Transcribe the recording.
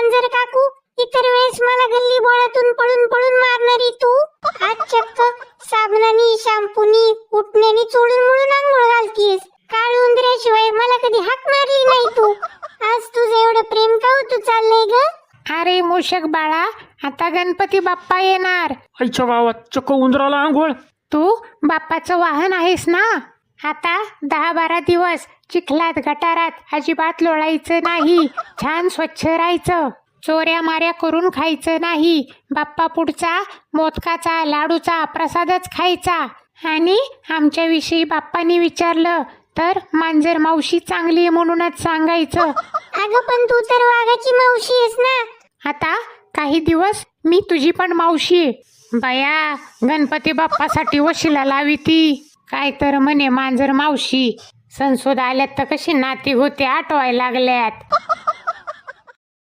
मांजर काकू, इतर वेळेस मला गल्ली बोळातून पळून पळून मारणारी तू आज चक्क साबणानी शॅम्पूनी उठण्यानी चोळून मुळून आंघोळ घालतीस. काळ उंदऱ्याशिवाय मला कधी हाक मारली नाही तू. आज तुझं एवढं प्रेम का तू चाललंय ग? अरे मूषक बाळा, आता गणपती बाप्पा येणार. आईच्या गावात चक्क उंदराला आंघोळ. तू बाप्पाचं वाहन आहेस ना. आता 10-12 दिवस चिखलात गटारात अजिबात लोळायचं नाही. छान स्वच्छ राहायचं. चोऱ्या माऱ्या करून खायचं नाही. बाप्पा पुढचा मोदकाचा लाडूचा प्रसादच खायचा. आणि आमच्याविषयी बाप्पानी विचारलं तर मांजर मावशी चांगली आहे म्हणूनच सांगायचं. अगं पण तू तर वाघाची मावशी आहेस ना. आता काही दिवस मी तुझी पण मावशी आहे. बया, गणपती बाप्पासाठी वशिला लावी ती. काय तर म्हणे मांजर मावशी. संसोद आल्यात तर कशी नाती होते आठवायला लागल्यात.